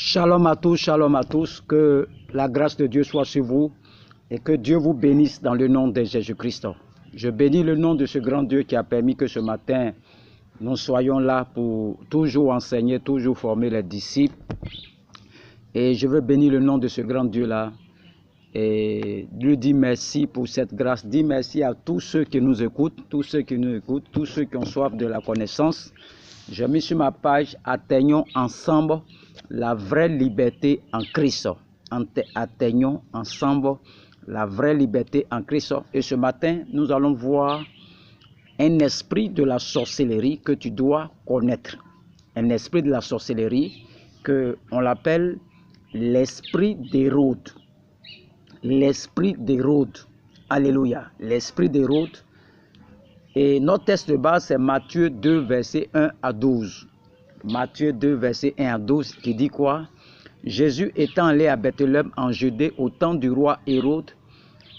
Shalom à tous, que la grâce de Dieu soit sur vous et que Dieu vous bénisse dans le nom de Jésus-Christ. Je bénis le nom de ce grand Dieu qui a permis que ce matin, nous soyons là pour toujours enseigner, toujours former les disciples. Et je veux bénir le nom de ce grand Dieu-là et lui dire merci pour cette grâce. Dis merci à tous ceux qui nous écoutent, tous ceux qui ont soif de la connaissance. J'ai mis sur ma page « Atteignons ensemble la vraie liberté en Christ ». Atteignons ensemble la vraie liberté en Christ. Et ce matin, nous allons voir un esprit de la sorcellerie que tu dois connaître. Un esprit de la sorcellerie qu'on l'appelle l'esprit d'Hérode. L'esprit d'Hérode. Alléluia. L'esprit d'Hérode. Et notre texte de base, c'est Matthieu 2, versets 1 à 12. Matthieu 2, versets 1 à 12, qui dit quoi? Jésus étant allé à Bethléem en Judée au temps du roi Hérode,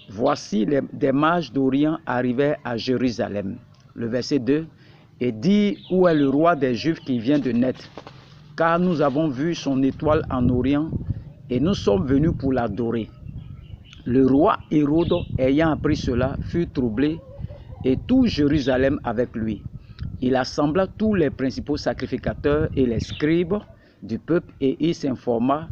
voici des mages d'Orient arrivaient à Jérusalem. Le verset 2, et dit, où est le roi des Juifs qui vient de naître? Car nous avons vu son étoile en Orient et nous sommes venus pour l'adorer. Le roi Hérode, ayant appris cela, fut troublé et tout Jérusalem avec lui. Il assembla tous les principaux sacrificateurs et les scribes du peuple et il s'informa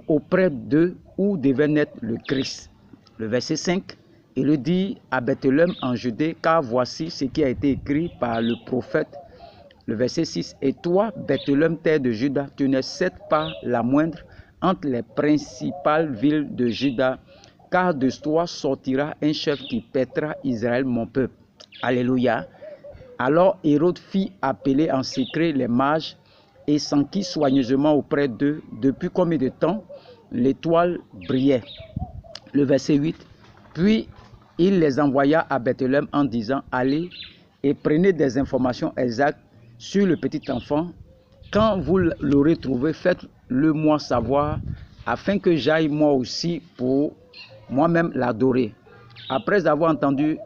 auprès d'eux où devait naître le Christ. Le verset 5, il dit à Bethléem en Judée, car voici ce qui a été écrit par le prophète. Le verset 6, et toi, Bethléem, terre de Juda, tu n'es certes pas la moindre entre les principales villes de Juda, car de toi sortira un chef qui paîtra Israël, mon peuple. Alléluia. Alors Hérode fit appeler en secret les mages et s'enquit soigneusement auprès d'eux depuis combien de temps l'étoile brillait. Le verset 8. Puis il les envoya à Bethléem en disant, allez et prenez des informations exactes sur le petit enfant. Quand vous l'aurez trouvé, faites-le moi savoir, afin que j'aille moi aussi pour moi-même l'adorer. Après avoir entendu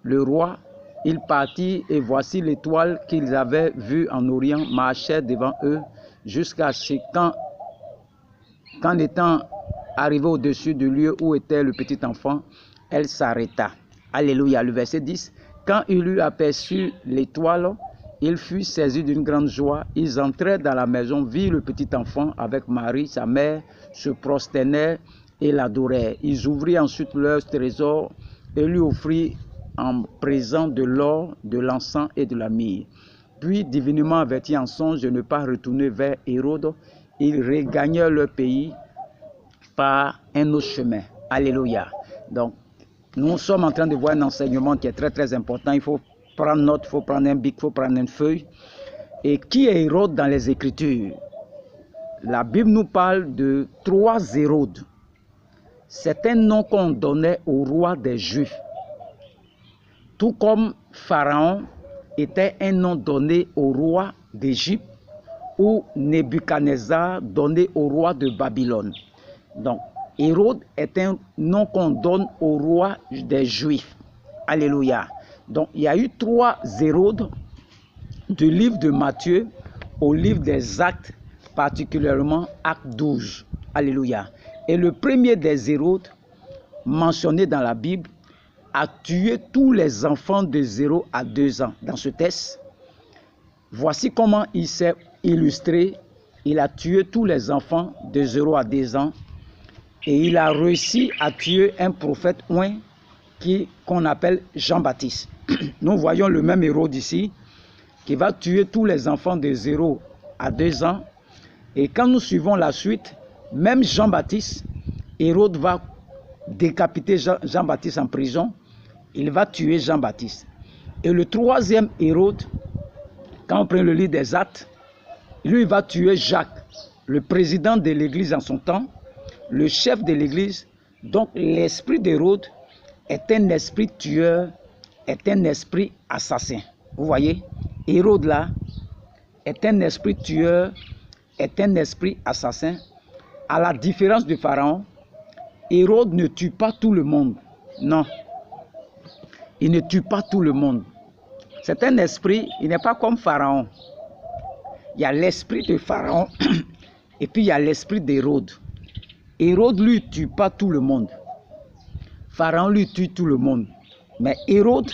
le roi, il partit et voici l'étoile qu'ils avaient vue en Orient marchait devant eux jusqu'à ce qu'en étant arrivé au-dessus du lieu où était le petit enfant, elle s'arrêta. Alléluia. Le verset 10. Quand il eut aperçu l'étoile, il fut saisi d'une grande joie. Ils entrèrent dans la maison, virent le petit enfant avec Marie, sa mère, se prosternèrent et l'adorèrent. Ils ouvrirent ensuite leurs trésors et lui offrirent en présent de l'or, de l'encens et de la myrrhe. Puis, divinement avertis en songe de ne pas retourner vers Hérode, ils regagnèrent leur pays par un autre chemin. Alléluia. Donc, nous sommes en train de voir un enseignement qui est très très important. Il faut prendre note, il faut prendre un bic, il faut prendre une feuille. Et qui est Hérode dans les Écritures? La Bible nous parle de 3 Hérodes. C'est un nom qu'on donnait au roi des Juifs. Tout comme Pharaon était un nom donné au roi d'Égypte ou Nebuchadnezzar donné au roi de Babylone. Donc, Hérode est un nom qu'on donne au roi des Juifs. Alléluia. Donc, il y a eu 3 Hérodes du livre de Matthieu au livre des Actes, particulièrement Acte 12. Alléluia. Et le premier des Hérodes, mentionné dans la Bible, a tué tous les enfants de 0 à 2 ans. Dans ce texte, voici comment il s'est illustré. Il a tué tous les enfants de 0 à 2 ans et il a réussi à tuer un prophète oint qu'on appelle Jean-Baptiste. Nous voyons le même Hérode ici qui va tuer tous les enfants de 0 à 2 ans. Et quand nous suivons la suite, même Jean-Baptiste, Hérode va décapiter Jean-Baptiste en prison. Il va tuer Jean-Baptiste. Et le 3e Hérode, quand on prend le livre des Actes, lui il va tuer Jacques, le président de l'église en son temps, le chef de l'église. Donc l'esprit d'Hérode est un esprit tueur, est un esprit assassin. Vous voyez, Hérode là est un esprit tueur, est un esprit assassin. À la différence de Pharaon, Hérode ne tue pas tout le monde. Non. Il ne tue pas tout le monde. C'est un esprit, il n'est pas comme Pharaon. Il y a l'esprit de Pharaon Et puis il y a l'esprit d'Hérode. Hérode, lui, ne tue pas tout le monde. Pharaon, lui, tue tout le monde. Mais Hérode,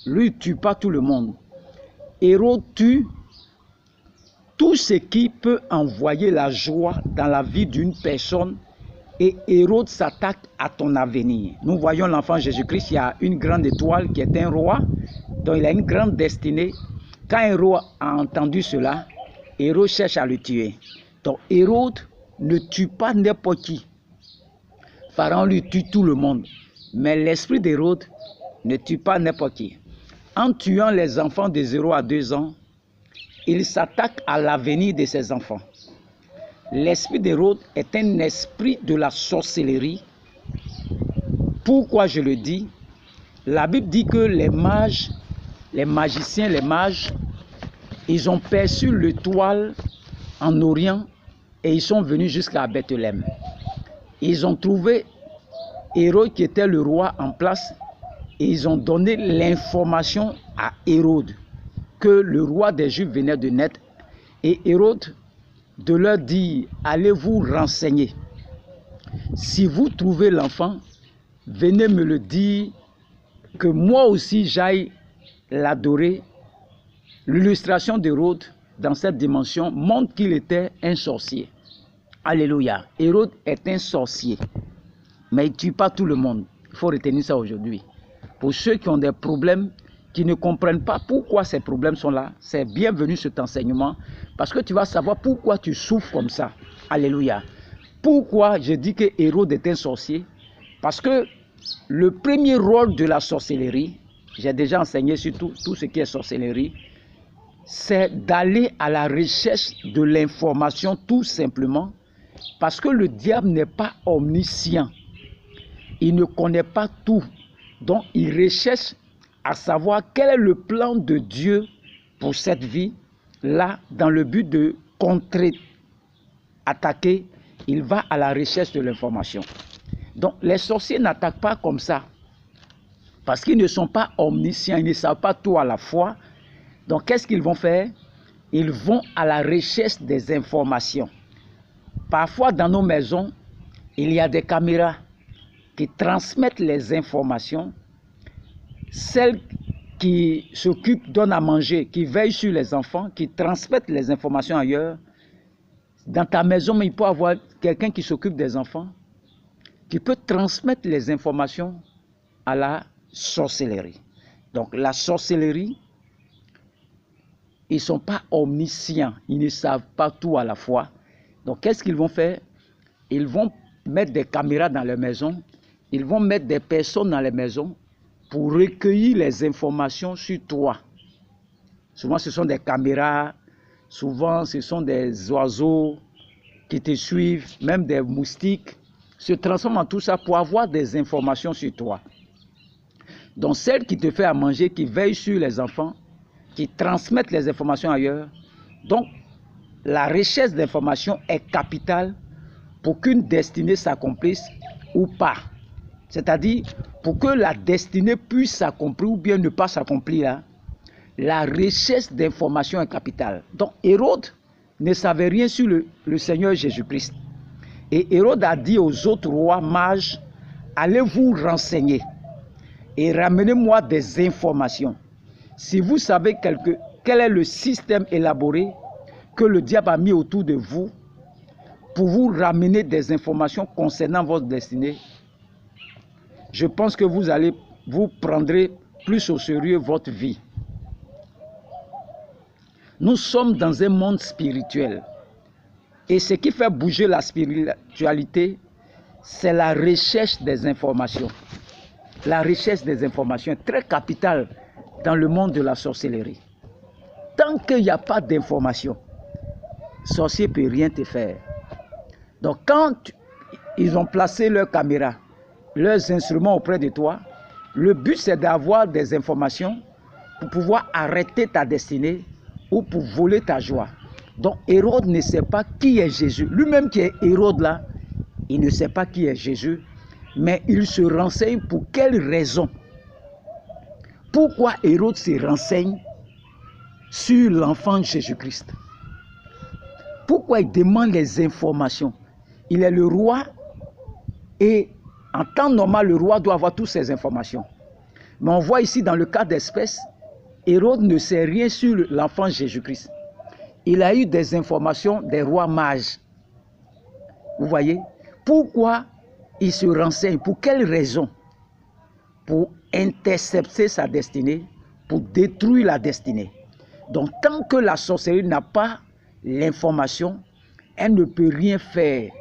lui, ne tue pas tout le monde. Hérode tue tout ce qui peut envoyer la joie dans la vie d'une personne. Et Hérode s'attaque à ton avenir. Nous voyons l'enfant Jésus-Christ, il y a une grande étoile qui est un roi, dont il a une grande destinée. Quand Hérode a entendu cela, Hérode cherche à le tuer. Donc Hérode ne tue pas n'importe qui. Pharaon lui tue tout le monde. Mais l'esprit d'Hérode ne tue pas n'importe qui. En tuant les enfants de 0 à 2 ans, il s'attaque à l'avenir de ses enfants. L'esprit d'Hérode est un esprit de la sorcellerie. Pourquoi je le dis? La Bible dit que les mages, les magiciens, les mages, ils ont perçu l'étoile en Orient et ils sont venus jusqu'à Bethléem. Ils ont trouvé Hérode qui était le roi en place et ils ont donné l'information à Hérode que le roi des Juifs venait de naître. Et Hérode de leur dire, allez vous renseigner. Si vous trouvez l'enfant, venez me le dire, que moi aussi j'aille l'adorer. L'illustration d'Hérode dans cette dimension montre qu'il était un sorcier. Alléluia. Hérode est un sorcier. Mais il ne tue pas tout le monde. Il faut retenir ça aujourd'hui. Pour ceux qui ont des problèmes, qui ne comprennent pas pourquoi ces problèmes sont là, c'est bienvenu cet enseignement, parce que tu vas savoir pourquoi tu souffres comme ça. Alléluia. Pourquoi je dis que Hérode est un sorcier? Parce que le premier rôle de la sorcellerie, j'ai déjà enseigné sur tout ce qui est sorcellerie, c'est d'aller à la recherche de l'information tout simplement, parce que le diable n'est pas omniscient. Il ne connaît pas tout. Donc il recherche à savoir quel est le plan de Dieu pour cette vie, là, dans le but de contre-attaquer, il va à la recherche de l'information. Donc, les sorciers n'attaquent pas comme ça, parce qu'ils ne sont pas omniscients, ils ne savent pas tout à la fois. Donc, qu'est-ce qu'ils vont faire? Ils vont à la recherche des informations. Parfois, dans nos maisons, il y a des caméras qui transmettent les informations. Celles qui s'occupent, donnent à manger, qui veillent sur les enfants, qui transmettent les informations ailleurs. Dans ta maison, il peut y avoir quelqu'un qui s'occupe des enfants, qui peut transmettre les informations à la sorcellerie. Donc la sorcellerie, ils ne sont pas omniscients, ils ne savent pas tout à la fois. Donc qu'est-ce qu'ils vont faire? Ils vont mettre des caméras dans les maisons, ils vont mettre des personnes dans les maisons, pour recueillir les informations sur toi. Souvent, ce sont des caméras, souvent, ce sont des oiseaux qui te suivent, même des moustiques, se transforment en tout ça pour avoir des informations sur toi. Donc, celle qui te fait à manger, qui veille sur les enfants, qui transmettent les informations ailleurs. Donc, la recherche d'informations est capitale pour qu'une destinée s'accomplisse ou pas. C'est-à-dire, pour que la destinée puisse s'accomplir ou bien ne pas s'accomplir, la recherche d'informations est capitale. Donc, Hérode ne savait rien sur le Seigneur Jésus-Christ. Et Hérode a dit aux autres rois mages, allez vous renseigner et ramenez-moi des informations. Si vous savez quel est le système élaboré que le diable a mis autour de vous pour vous ramener des informations concernant votre destinée, je pense que vous prendrez plus au sérieux votre vie. Nous sommes dans un monde spirituel. Et ce qui fait bouger la spiritualité, c'est la recherche des informations. La recherche des informations est très capitale dans le monde de la sorcellerie. Tant qu'il n'y a pas d'information, le sorcier ne peut rien te faire. Donc quand ils ont placé leurs caméras, leurs instruments auprès de toi, le but c'est d'avoir des informations pour pouvoir arrêter ta destinée ou pour voler ta joie. Donc Hérode ne sait pas qui est Jésus. Lui-même qui est Hérode là, il ne sait pas qui est Jésus, mais il se renseigne pour quelle raison. Pourquoi Hérode se renseigne sur l'enfant Jésus-Christ? Pourquoi il demande les informations? Il est le roi et en temps normal, le roi doit avoir toutes ces informations. Mais on voit ici dans le cas d'espèce, Hérode ne sait rien sur l'enfant Jésus-Christ. Il a eu des informations des rois mages. Vous voyez? Pourquoi il se renseigne? Pour quelle raison? Pour intercepter sa destinée, pour détruire la destinée. Donc, tant que la sorcellerie n'a pas l'information, elle ne peut rien faire.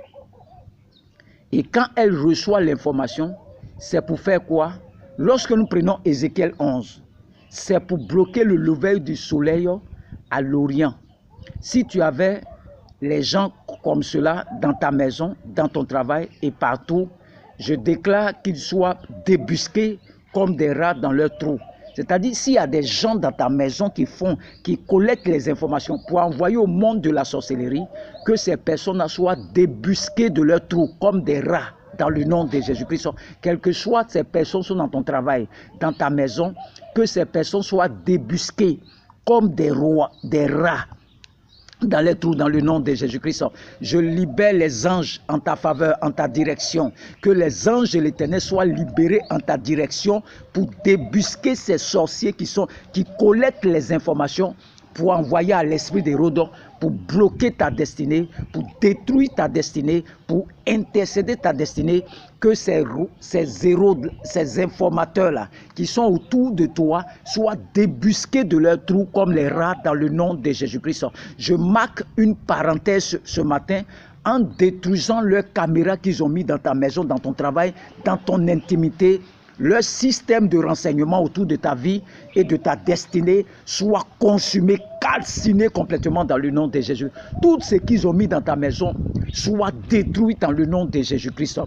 Et quand elle reçoit l'information, c'est pour faire quoi? Lorsque nous prenons Ézéchiel 11, c'est pour bloquer le lever du soleil à l'Orient. Si tu avais les gens comme cela dans ta maison, dans ton travail et partout, je déclare qu'ils soient débusqués comme des rats dans leur trou. C'est-à-dire, s'il y a des gens dans ta maison qui collectent les informations pour envoyer au monde de la sorcellerie, que ces personnes soient débusquées de leur trou comme des rats dans le nom de Jésus-Christ. Quelles que soient ces personnes sont dans ton travail, dans ta maison, que ces personnes soient débusquées comme des rats dans les trous, dans le nom de Jésus-Christ. Je libère les anges en ta faveur, en ta direction. Que les anges de l'Éternel soient libérés en ta direction pour débusquer ces sorciers qui collectent les informations pour envoyer à l'esprit d'Hérode, pour bloquer ta destinée, pour détruire ta destinée, pour intercéder ta destinée, que ces informateurs-là qui sont autour de toi soient débusqués de leur trou comme les rats dans le nom de Jésus-Christ. Je marque une parenthèse ce matin en détruisant leurs caméras qu'ils ont mis dans ta maison, dans ton travail, dans ton intimité. Leur système de renseignement autour de ta vie et de ta destinée soit consumé, calciné complètement dans le nom de Jésus. Tout ce qu'ils ont mis dans ta maison soit détruit dans le nom de Jésus-Christ.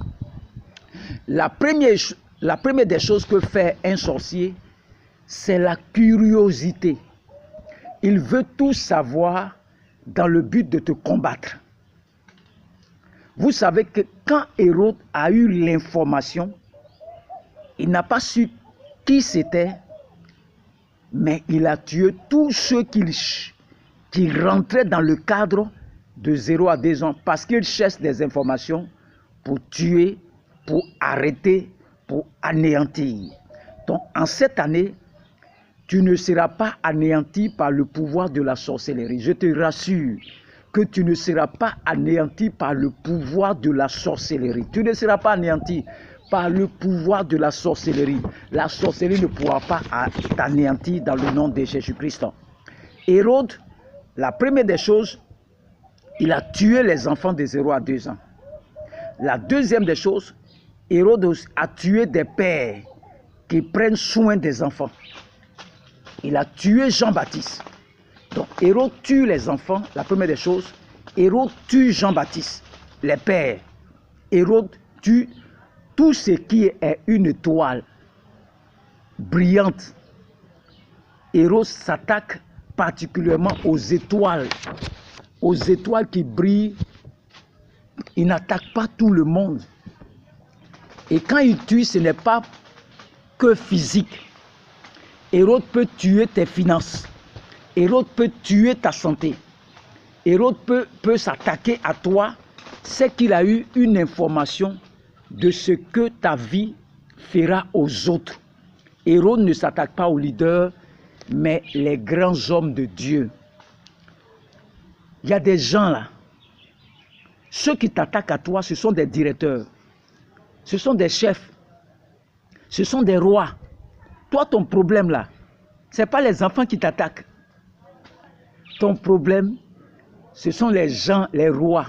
La première des choses que fait un sorcier, c'est la curiosité. Il veut tout savoir dans le but de te combattre. Vous savez que quand Hérode a eu l'information, il n'a pas su qui c'était, mais il a tué tous ceux qui rentraient dans le cadre de 0 à 2 ans parce qu'il cherche des informations pour tuer, pour arrêter, pour anéantir. Donc en cette année, tu ne seras pas anéanti par le pouvoir de la sorcellerie. Je te rassure que tu ne seras pas anéanti par le pouvoir de la sorcellerie. Tu ne seras pas anéanti par le pouvoir de la sorcellerie. La sorcellerie ne pourra pas t'anéantir dans le nom de Jésus-Christ. Hérode, la première des choses, il a tué les enfants de 0 à 2 ans. La deuxième des choses, Hérode a tué des pères qui prennent soin des enfants. Il a tué Jean-Baptiste. Donc Hérode tue les enfants, la première des choses. Hérode tue Jean-Baptiste, les pères. Hérode tue tout ce qui est une étoile brillante. Hérode s'attaque particulièrement aux étoiles qui brillent. Il n'attaque pas tout le monde. Et quand il tue, ce n'est pas que physique. Hérode peut tuer tes finances. Hérode peut tuer ta santé. Hérode peut s'attaquer à toi. C'est qu'il a eu une information de ce que ta vie fera aux autres. Hérode ne s'attaque pas aux leaders, mais les grands hommes de Dieu. Il y a des gens là. Ceux qui t'attaquent à toi, ce sont des directeurs. Ce sont des chefs. Ce sont des rois. Toi, ton problème là, ce n'est pas les enfants qui t'attaquent. Ton problème, ce sont les gens, les rois,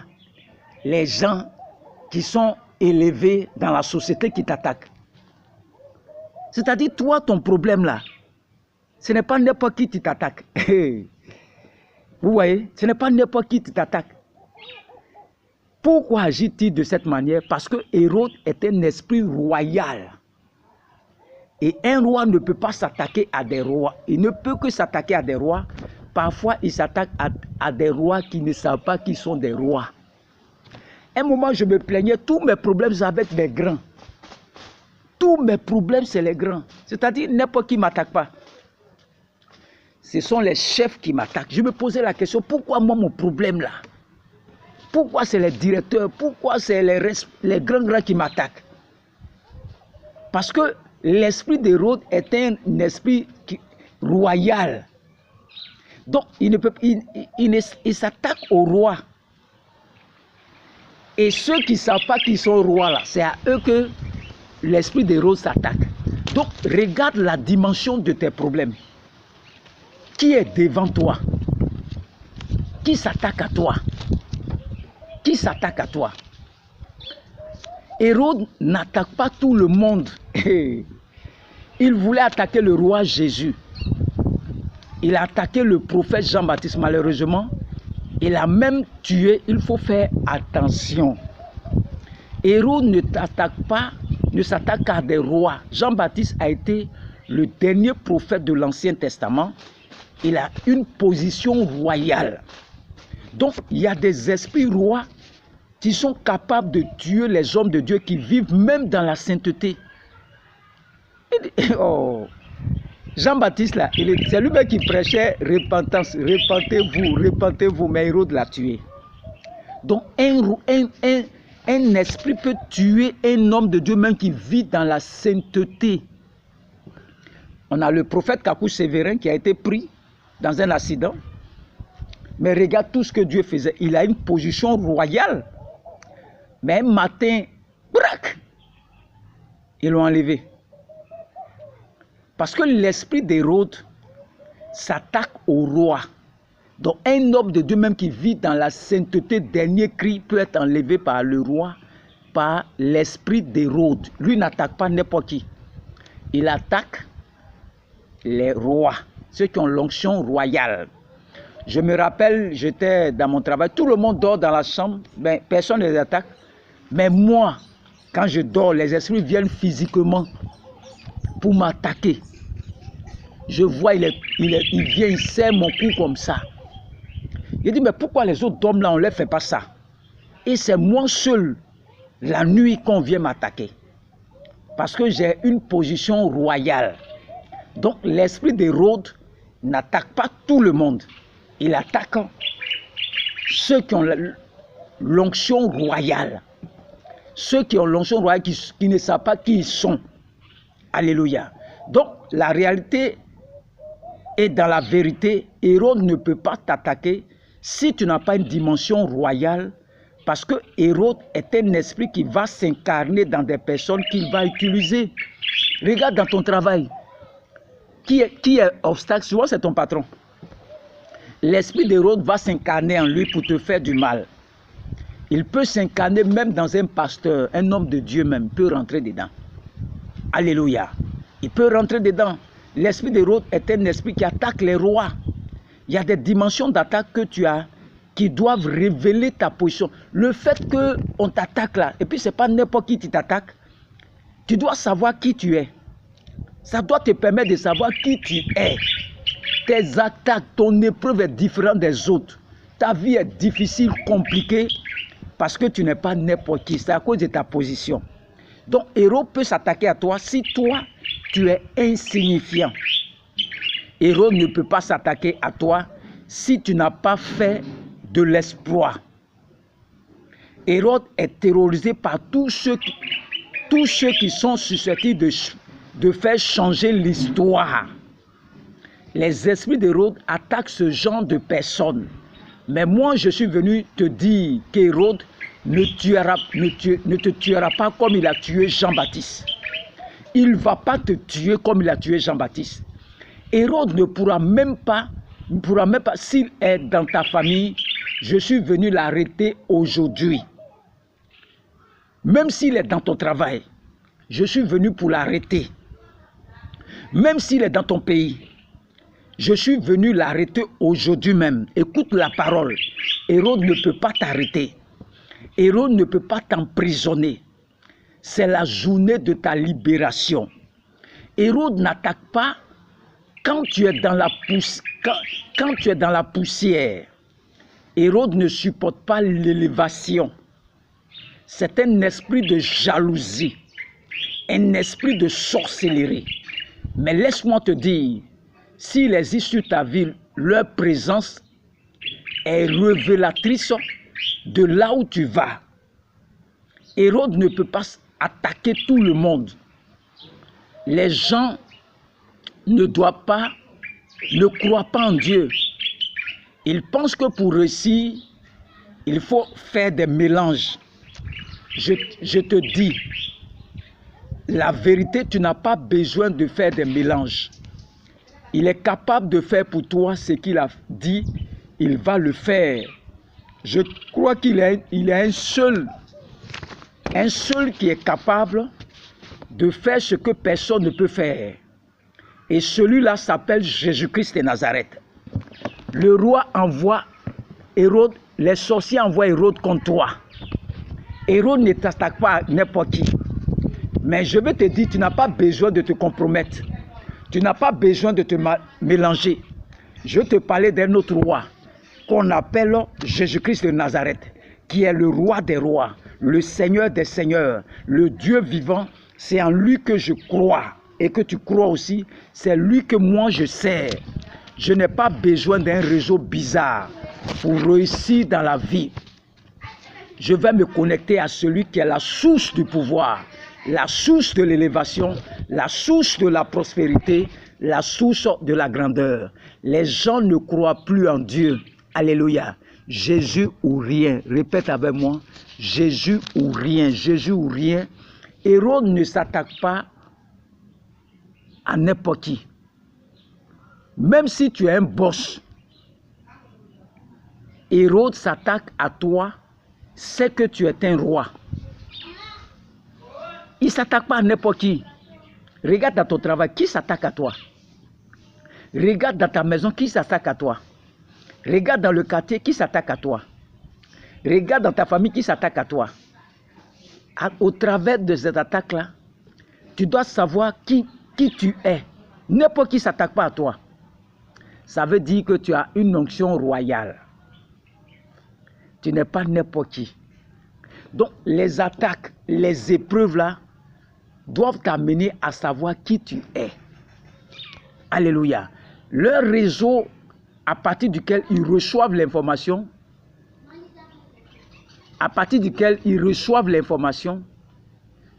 les gens qui sont élevés dans la société qui t'attaquent. C'est-à-dire, toi, ton problème là, ce n'est pas n'importe qui t'attaque. Vous voyez, ce n'est pas n'importe qui t'attaque. Pourquoi agit-il de cette manière? Parce que Hérode est un esprit royal. Et un roi ne peut pas s'attaquer à des rois. Il ne peut que s'attaquer à des rois. Parfois, il s'attaque à des rois qui ne savent pas qui sont des rois. Un moment, je me plaignais, tous mes problèmes sont avec les grands. Tous mes problèmes, c'est les grands. C'est-à-dire, n'importe qui ne m'attaque pas. Ce sont les chefs qui m'attaquent. Je me posais la question, pourquoi moi, mon problème là? Pourquoi c'est les directeurs? Pourquoi c'est les grands qui m'attaquent? Parce que l'esprit d'Hérode est un esprit royal. Donc, il s'attaque au roi. Et ceux qui ne savent pas qu'ils sont rois là, c'est à eux que l'esprit d'Hérode s'attaque. Donc, regarde la dimension de tes problèmes. Qui est devant toi? Qui s'attaque à toi? Qui s'attaque à toi? Hérode n'attaque pas tout le monde. Il voulait attaquer le roi Jésus. Il a attaqué le prophète Jean-Baptiste. Malheureusement, il a même tué. Il faut faire attention. Hérode ne s'attaque qu'à des rois. Jean-Baptiste a été le dernier prophète de l'Ancien Testament. Il a une position royale. Donc, il y a des esprits rois qui sont capables de tuer les hommes de Dieu qui vivent même dans la sainteté. Oh, Jean-Baptiste, là, c'est lui-même qui prêchait repentance, repentez-vous, mais Hérode l'a tué. Donc, un esprit peut tuer un homme de Dieu même qui vit dans la sainteté. On a le prophète Kakou Sévérin qui a été pris dans un accident. Mais regarde tout ce que Dieu faisait. Il a une position royale. Mais un matin, brac, ils l'ont enlevé. Parce que l'esprit d'Hérode s'attaque au roi. Donc un homme de Dieu même qui vit dans la sainteté, dernier cri, peut être enlevé par le roi, par l'esprit d'Hérode. Lui n'attaque pas n'importe qui. Il attaque les rois, ceux qui ont l'onction royale. Je me rappelle, j'étais dans mon travail, tout le monde dort dans la chambre, ben, personne ne les attaque. Mais moi, quand je dors, les esprits viennent physiquement pour m'attaquer. Je vois, il vient, il serre mon cou comme ça. Il dit, mais pourquoi les autres hommes là, on ne leur fait pas ça? Et c'est moi seul, la nuit, qu'on vient m'attaquer. Parce que j'ai une position royale. Donc l'esprit d'Hérode n'attaque pas tout le monde. Il attaque ceux qui ont l'onction royale. Ceux qui ont l'onction royale, qui ne savent pas qui ils sont. Alléluia. Donc, la réalité est dans la vérité. Hérode ne peut pas t'attaquer si tu n'as pas une dimension royale. Parce que Hérode est un esprit qui va s'incarner dans des personnes qu'il va utiliser. Regarde dans ton travail. Qui est obstacle? Souvent, c'est ton patron. L'esprit d'Hérode va s'incarner en lui pour te faire du mal. Il peut s'incarner même dans un pasteur, un homme de Dieu même, peut rentrer dedans. Alléluia. Il peut rentrer dedans. L'esprit d'Hérode est un esprit qui attaque les rois. Il y a des dimensions d'attaque que tu as qui doivent révéler ta position. Le fait qu'on t'attaque là, et puis ce n'est pas n'importe qui t'attaque, tu dois savoir qui tu es. Ça doit te permettre de savoir qui tu es. Tes attaques, ton épreuve est différente des autres. Ta vie est difficile, compliquée, parce que tu n'es pas n'importe qui. C'est à cause de ta position. Donc, Hérode peut s'attaquer à toi si toi, tu es insignifiant. Hérode ne peut pas s'attaquer à toi si tu n'as pas fait de l'exploit. Hérode est terrorisé par tous ceux qui sont susceptibles de faire changer l'histoire. Les esprits d'Hérode attaquent ce genre de personnes. Mais moi, je suis venu te dire qu'Hérode ne te tuera pas comme il a tué Jean-Baptiste. Il ne va pas te tuer comme il a tué Jean-Baptiste. Hérode ne pourra même pas, s'il est dans ta famille, je suis venu l'arrêter aujourd'hui. Même s'il est dans ton travail, je suis venu pour l'arrêter. Même s'il est dans ton pays, je suis venu l'arrêter aujourd'hui même. Écoute la parole. Hérode ne peut pas t'arrêter. Hérode ne peut pas t'emprisonner. C'est la journée de ta libération. Hérode n'attaque pas quand tu es dans la poussière. Hérode ne supporte pas l'élévation. C'est un esprit de jalousie, un esprit de sorcellerie. Mais laisse-moi te dire, s'il existe sur ta vie, leur présence est révélatrice de là où tu vas. Hérode ne peut pas attaquer tout le monde. Les gens ne croient pas en Dieu. Ils pensent que pour réussir, il faut faire des mélanges. Je te dis, la vérité, tu n'as pas besoin de faire des mélanges. Il est capable de faire pour toi ce qu'il a dit, il va le faire. Je crois qu'il y a un seul qui est capable de faire ce que personne ne peut faire. Et celui-là s'appelle Jésus-Christ de Nazareth. Le roi envoie Hérode, les sorciers envoient Hérode contre toi. Hérode ne t'attaque pas à n'importe qui. Mais je veux te dire, tu n'as pas besoin de te compromettre. Tu n'as pas besoin de te mélanger. Je te parlais d'un autre roi qu'on appelle Jésus-Christ de Nazareth, qui est le roi des rois, le Seigneur des seigneurs, le Dieu vivant. C'est en lui que je crois et que tu crois aussi. C'est lui que moi je sers. Je n'ai pas besoin d'un réseau bizarre pour réussir dans la vie. Je vais me connecter à celui qui est la source du pouvoir, la source de l'élévation, la source de la prospérité, la source de la grandeur. Les gens ne croient plus en Dieu. Alléluia. Jésus ou rien. Répète avec moi. Jésus ou rien. Jésus ou rien. Hérode ne s'attaque pas à n'importe qui. Même si tu es un boss, Hérode s'attaque à toi, c'est que tu es un roi. Il ne s'attaque pas à n'importe qui. Regarde dans ton travail, qui s'attaque à toi? Regarde dans ta maison, qui s'attaque à toi? Regarde dans le quartier, qui s'attaque à toi? Regarde dans ta famille, qui s'attaque à toi? Au travers de cette attaque-là, tu dois savoir qui tu es. N'importe qui ne s'attaque pas à toi. Ça veut dire que tu as une onction royale. Tu n'es pas n'importe qui. Donc, les attaques, les épreuves là, doivent t'amener à savoir qui tu es. Alléluia. Leur réseau à partir duquel ils reçoivent l'information,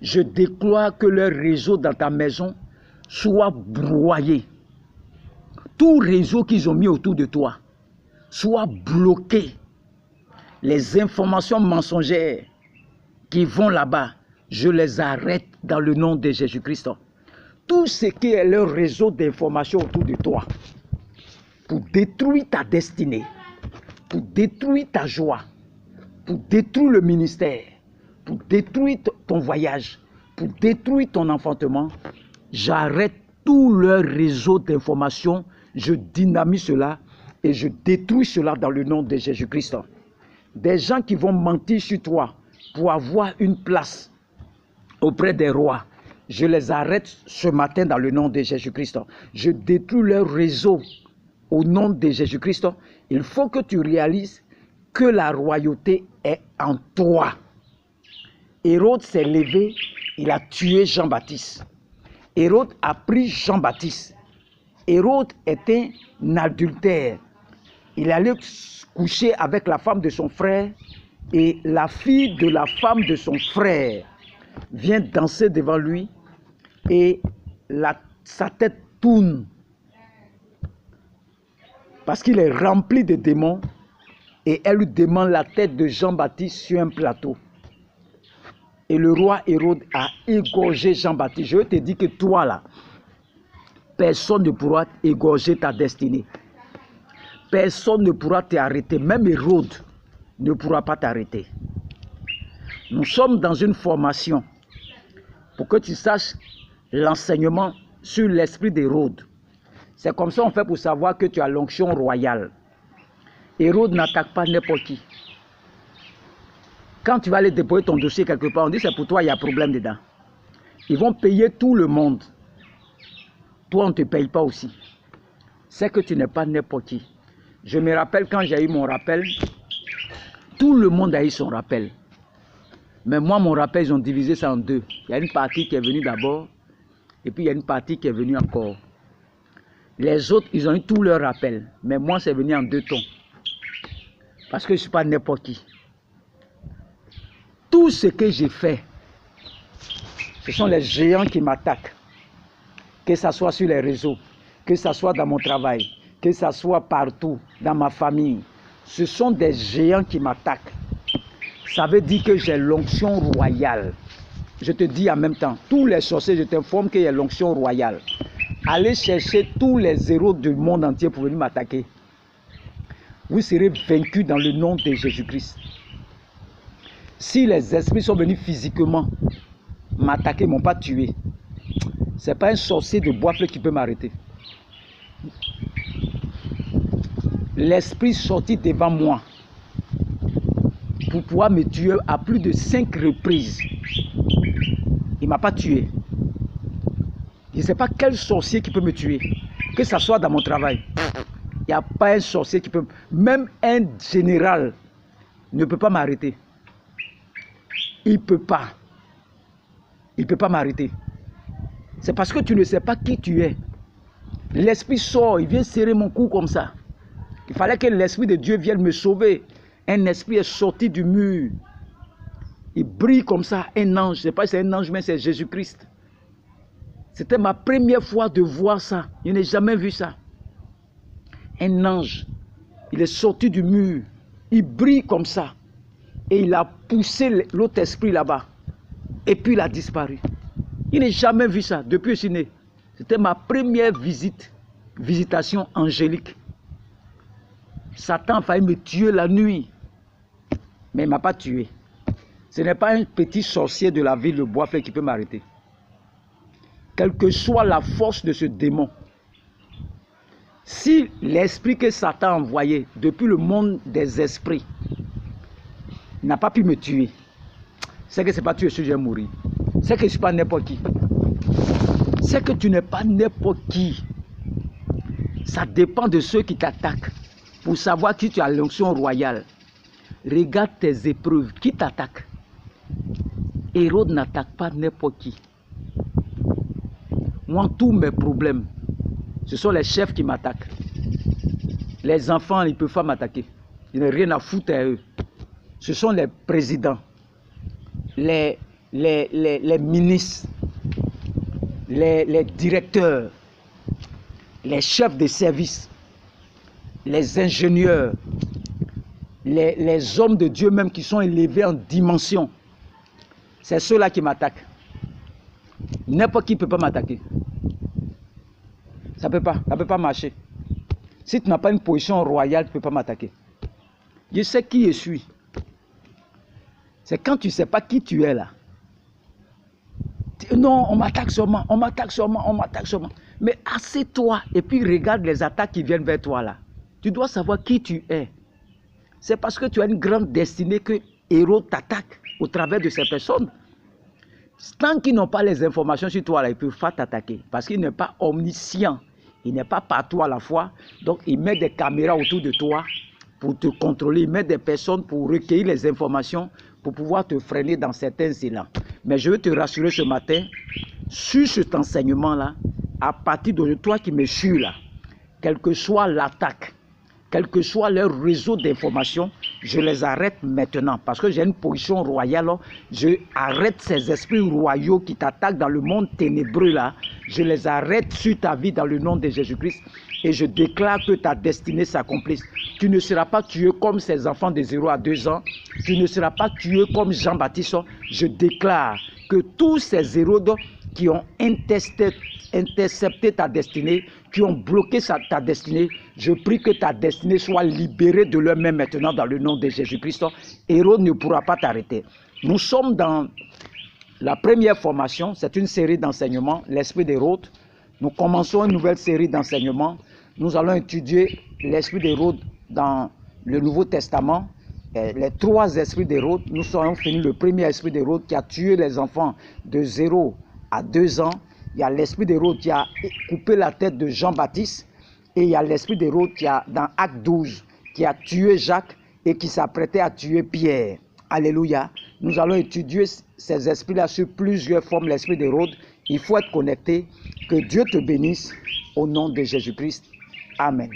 je déclare que leur réseau dans ta maison soit broyé. Tout réseau qu'ils ont mis autour de toi soit bloqué. Les informations mensongères qui vont là-bas, je les arrête dans le nom de Jésus-Christ. Tout ce qui est leur réseau d'informations autour de toi, pour détruire ta destinée, pour détruire ta joie, pour détruire le ministère, pour détruire ton voyage, pour détruire ton enfantement, j'arrête tout leur réseau d'informations, je dynamise cela et je détruis cela dans le nom de Jésus-Christ. Des gens qui vont mentir sur toi pour avoir une place auprès des rois, je les arrête ce matin dans le nom de Jésus-Christ. Je détruis leur réseau au nom de Jésus-Christ. Il faut que tu réalises que la royauté est en toi. Hérode s'est levé, il a tué Jean-Baptiste. Hérode a pris Jean-Baptiste. Hérode était un adultère. Il allait coucher avec la femme de son frère et la fille de la femme de son frère vient danser devant lui et sa tête tourne parce qu'il est rempli de démons et elle lui demande la tête de Jean-Baptiste sur un plateau. Et le roi Hérode a égorgé Jean-Baptiste. Je te dis que toi là, personne ne pourra égorger ta destinée. Personne ne pourra t'arrêter. Même Hérode ne pourra pas t'arrêter. Nous sommes dans une formation pour que tu saches l'enseignement sur l'esprit d'Hérode. C'est comme ça on fait pour savoir que tu as l'onction royale. Hérode n'attaque pas n'importe qui. Quand tu vas aller déposer ton dossier quelque part, on dit c'est pour toi, il y a problème dedans. Ils vont payer tout le monde. Toi, on ne te paye pas aussi. C'est que tu n'es pas n'importe qui. Je me rappelle quand j'ai eu mon rappel, tout le monde a eu son rappel. Mais moi, mon rappel, ils ont divisé ça en deux. Il y a une partie qui est venue d'abord, et puis il y a une partie qui est venue encore. Les autres, ils ont eu tout leur rappel. Mais moi, c'est venu en deux tons. Parce que je ne suis pas n'importe qui. tout ce que j'ai fait, ce sont les géants qui m'attaquent. Que ce soit sur les réseaux, que ce soit dans mon travail, que ce soit partout, dans ma famille. Ce sont des géants qui m'attaquent. Ça veut dire que j'ai l'onction royale. Je te dis en même temps, tous les sorciers, je t'informe qu'il y a l'onction royale. Allez chercher tous les héros du monde entier pour venir m'attaquer. Vous serez vaincus dans le nom de Jésus-Christ. Si les esprits sont venus physiquement m'attaquer, ils ne m'ont pas tué. Ce n'est pas un sorcier de Bois-Fleur qui peut m'arrêter. L'esprit sorti devant moi pour pouvoir me tuer à plus de 5 reprises. Il ne m'a pas tué. Je ne sais pas quel sorcier qui peut me tuer. Que ce soit dans mon travail. Il n'y a pas un sorcier qui peut... Même un général ne peut pas m'arrêter. Il ne peut pas. Il ne peut pas m'arrêter. C'est parce que tu ne sais pas qui tu es. L'esprit sort, il vient serrer mon cou comme ça. Il fallait que l'esprit de Dieu vienne me sauver. Un esprit est sorti du mur. Il brille comme ça, un ange. Je ne sais pas si c'est un ange, mais c'est Jésus-Christ. C'était ma première fois de voir ça. Je n'ai jamais vu ça. Un ange. Il est sorti du mur. Il brille comme ça. Et il a poussé l'autre esprit là-bas. Et puis il a disparu. Je n'ai jamais vu ça depuis que je suis né. C'était ma première visitation angélique. Satan a failli me tuer la nuit. Mais il ne m'a pas tué. Ce n'est pas un petit sorcier de la ville de Bois-Fleur qui peut m'arrêter. Quelle que soit la force de ce démon, si l'esprit que Satan a envoyé depuis le monde des esprits n'a pas pu me tuer, c'est que ce n'est pas tu que je vais mourir. C'est que je ne suis pas n'importe qui. C'est que tu n'es pas n'importe qui. Ça dépend de ceux qui t'attaquent. Pour savoir qui tu as l'onction royale, regarde tes épreuves. Qui t'attaque? Hérode n'attaque pas n'importe qui. Moi, tous mes problèmes, ce sont les chefs qui m'attaquent. Les enfants, ils ne peuvent pas m'attaquer. Je n'ai rien à foutre à eux. Ce sont les présidents, les ministres, les directeurs, les chefs de service, les ingénieurs, les hommes de Dieu même qui sont élevés en dimension. C'est ceux-là qui m'attaquent. N'importe qui ne peut pas m'attaquer. Ça ne peut pas marcher. Si tu n'as pas une position royale, tu ne peux pas m'attaquer. Je sais qui je suis. C'est quand tu ne sais pas qui tu es là. Non, on m'attaque seulement, on m'attaque seulement, on m'attaque seulement. Mais assieds-toi et puis regarde les attaques qui viennent vers toi là. Tu dois savoir qui tu es. C'est parce que tu as une grande destinée que Hérode t'attaque au travers de ces personnes. Tant qu'ils n'ont pas les informations sur toi là, ils ne peuvent pas t'attaquer. Parce qu'il n'est pas omniscient. Il n'est pas partout à la fois. Donc il met des caméras autour de toi pour te contrôler. Il met des personnes pour recueillir les informations pour pouvoir te freiner dans certains élans. Mais je veux te rassurer ce matin, sur cet enseignement-là, à partir de toi qui me suis là, quelle que soit l'attaque, quel que soit leur réseau d'information, je les arrête maintenant. Parce que j'ai une position royale, je arrête ces esprits royaux qui t'attaquent dans le monde ténébreux là. Je les arrête sur ta vie dans le nom de Jésus-Christ. Et je déclare que ta destinée s'accomplisse. Tu ne seras pas tué comme ces enfants de 0 à 2 ans. Tu ne seras pas tué comme Jean-Baptiste. Je déclare que tous ces Hérodes qui ont intercepté ta destinée, qui ont bloqué ta destinée, je prie que ta destinée soit libérée de leur main maintenant dans le nom de Jésus-Christ. Hérode ne pourra pas t'arrêter. Nous sommes dans la première formation, c'est une série d'enseignements, l'esprit d'Hérode. Nous commençons une nouvelle série d'enseignements. Nous allons étudier l'esprit d'Hérode dans le Nouveau Testament. Les 3 esprits d'Hérode. Nous aurons fini le premier esprit d'Hérode qui a tué les enfants de 0 à 2 ans. Il y a l'esprit d'Hérode qui a coupé la tête de Jean-Baptiste. Et il y a l'esprit d'Hérode qui a, dans Acte 12, qui a tué Jacques et qui s'apprêtait à tuer Pierre. Alléluia. Nous allons étudier ces esprits-là sur plusieurs formes, l'esprit d'Hérode. Il faut être connecté. Que Dieu te bénisse au nom de Jésus-Christ. Amen.